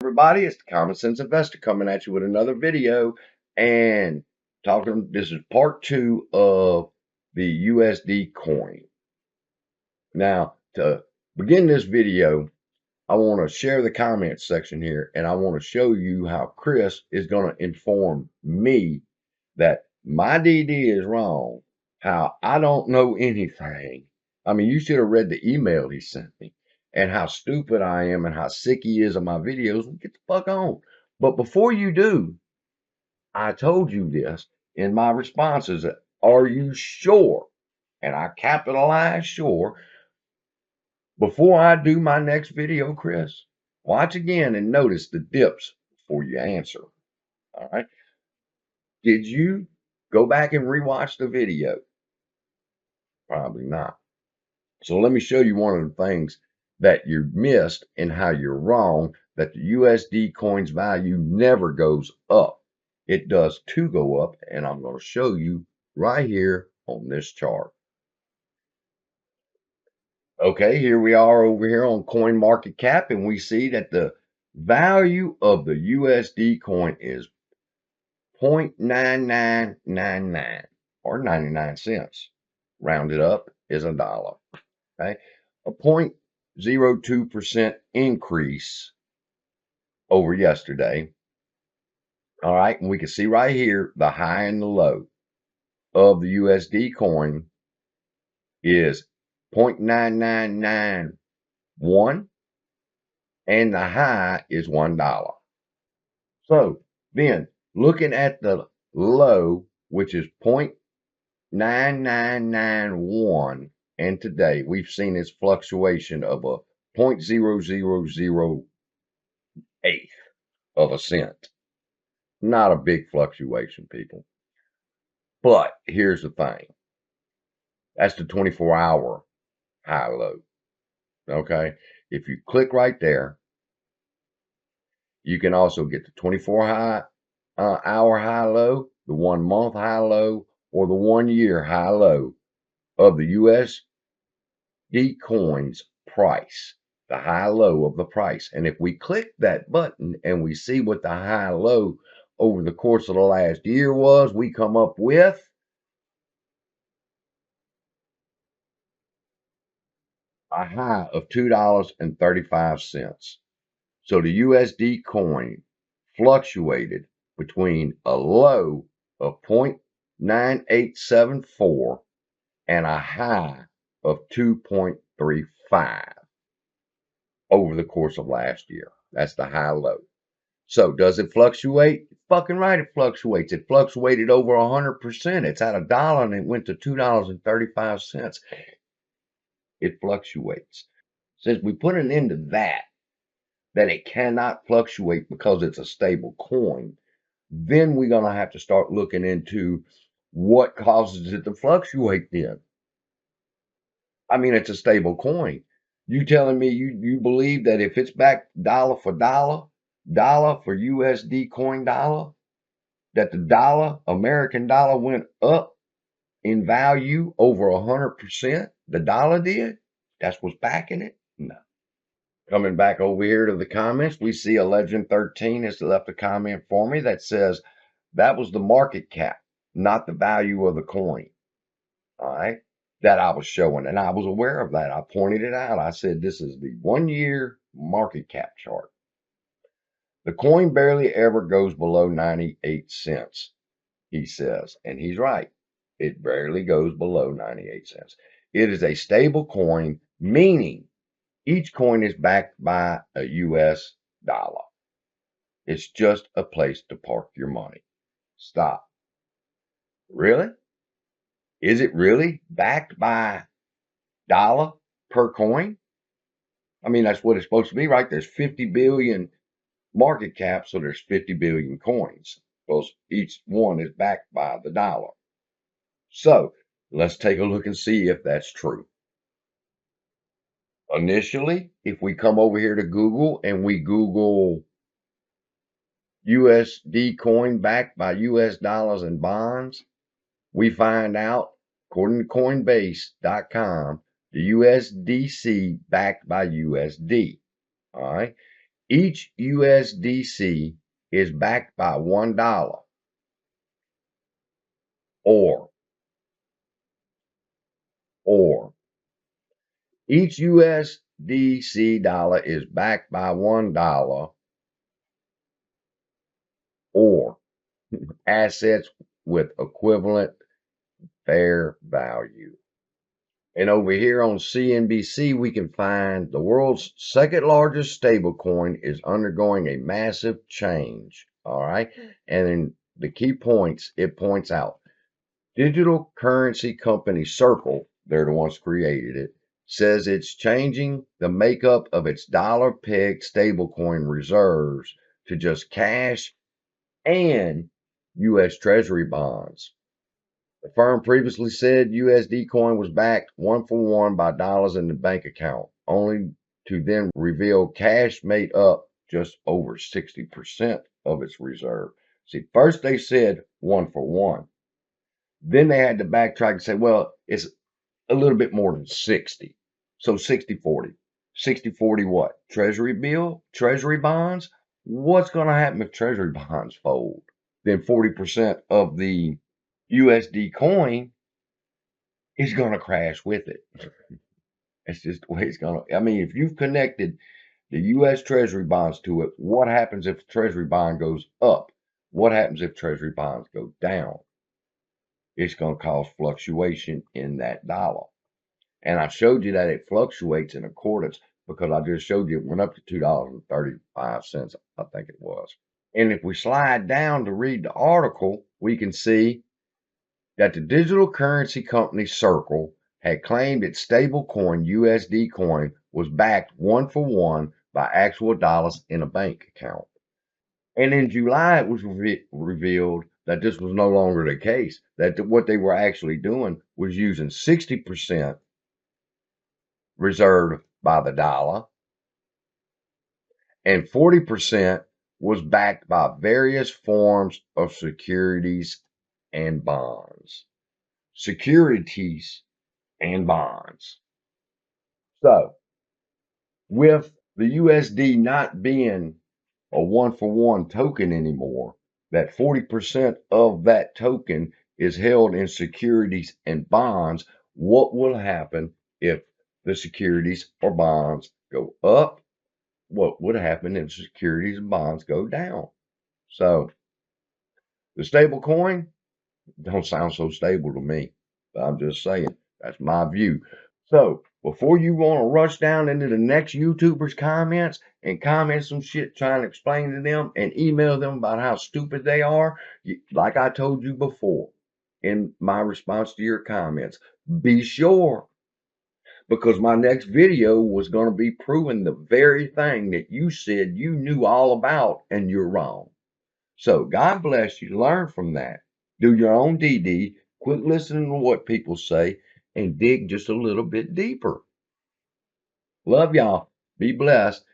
everybody? It's the Common Sense Investor coming at you with another video and talking. This is part 2 of the USD coin. Now, to begin this video, I want to share the comments section here and I want to show you how Chris is going to inform me that my DD is wrong, how I don't know anything. I mean, you should have read the email he sent me. And how stupid I am and how sick he is of my videos. Get the fuck on. But before you do, I told you this in my responses. Are you sure? And I capitalize sure. Before I do my next video, Chris, watch again and notice the dips before you answer. All right. Did you go back and rewatch the video? Probably not. So let me show you one of the things that you missed and how you're wrong, that the USD coin's value never goes up. It does to go up, and I'm going to show you right here on this chart. Okay, here we are over here on Coin Market Cap, and we see that the value of the USD coin is 0.9999 or 99 cents. Rounded up is $1. Okay, a 0.02% increase over yesterday. All right, and we can see right here the high and the low of the USD coin is 0.9991 and the high is $1. So then looking at the low, which is 0.9991, and today we've seen this fluctuation of a 0.0008 of a cent. Not a big fluctuation, people. But here's the thing. That's the 24-hour high-low. Okay? If you click right there, you can also get the 24-hour high-low, the 1-month high-low, or the 1-year high-low of the USD coin's price, the high-low of the price. And if we click that button and we see what the high-low over the course of the last year was, we come up with a high of $2.35. So the USD coin fluctuated between a low of 0.9874 and a high of 2.35 over the course of last year. That's the high low. So does it fluctuate? Fucking right, it fluctuates. It fluctuated over 100%. It's at $1 and it went to $2.35. It fluctuates. Since we put an end to that it cannot fluctuate because it's a stable coin, then we're going to have to start looking into what causes it to fluctuate then. I mean, it's a stable coin. You telling me you believe that if it's back dollar for USD coin dollar, that the dollar, American dollar, went up in value over 100%? The dollar did? That's what's backing it? No. Coming back over here to the comments, we see a Legend 13 has left a comment for me that says that was the market cap, not the value of the coin. All right, that I was showing, and I was aware of that. I pointed it out. I said this is the 1-year market cap chart. The coin barely ever goes below 98 cents, he says, and he's right. It barely goes below 98 cents. It is a stable coin, meaning each coin is backed by a US dollar. It's just a place to park your money. Stop. Really? Is it really backed by dollar per coin? I mean, that's what it's supposed to be, right? There's 50 billion market cap, so there's 50 billion coins. Because each one is backed by the dollar. So let's take a look and see if that's true. Initially, if we come over here to Google and we Google USD coin backed by US dollars and bonds, we find out, according to Coinbase.com, the USDC backed by USD. All right. Each USDC is backed by $1, or each USDC dollar is backed by $1, or assets with equivalent fair value. And over here on CNBC, we can find the world's second largest stablecoin is undergoing a massive change. All right. And in the key points, it points out digital currency company Circle, they're the ones created it, says it's changing the makeup of its dollar pegged stablecoin reserves to just cash and U.S. Treasury bonds. The firm previously said USD coin was backed 1-for-1 by dollars in the bank account, only to then reveal cash made up just over 60% of its reserve. See, first they said 1-for-1. Then they had to backtrack and say, well, it's a little bit more than 60. So 60-40. 60-40 what? Treasury bill? Treasury bonds? What's going to happen if treasury bonds fold? Then 40% of the USD coin is going to crash with it. It's just the way it's going to. I mean, if you've connected the U.S. Treasury bonds to it, what happens if the Treasury bond goes up? What happens if Treasury bonds go down? It's going to cause fluctuation in that dollar. And I showed you that it fluctuates in accordance because I just showed you it went up to $2.35, I think it was. And if we slide down to read the article, we can see that the digital currency company Circle had claimed its stablecoin USD coin was backed 1-for-1 by actual dollars in a bank account. And in July, it was revealed that this was no longer the case, that what they were actually doing was using 60% reserved by the dollar and 40% was backed by various forms of securities and bonds. Securities and bonds. So, with the USD not being a 1-for-1 token anymore, that 40% of that token is held in securities and bonds. What will happen if the securities or bonds go up? What would happen if securities and bonds go down? So, the stable coin don't sound so stable to me. But I'm just saying, that's my view. So, before you want to rush down into the next YouTuber's comments and comment some shit trying to explain to them and email them about how stupid they are, like I told you before in my response to your comments, be sure, because my next video was going to be proving the very thing that you said you knew all about and you're wrong. So, God bless you. Learn from that. Do your own DD. Quit listening to what people say and dig just a little bit deeper. Love y'all. Be blessed.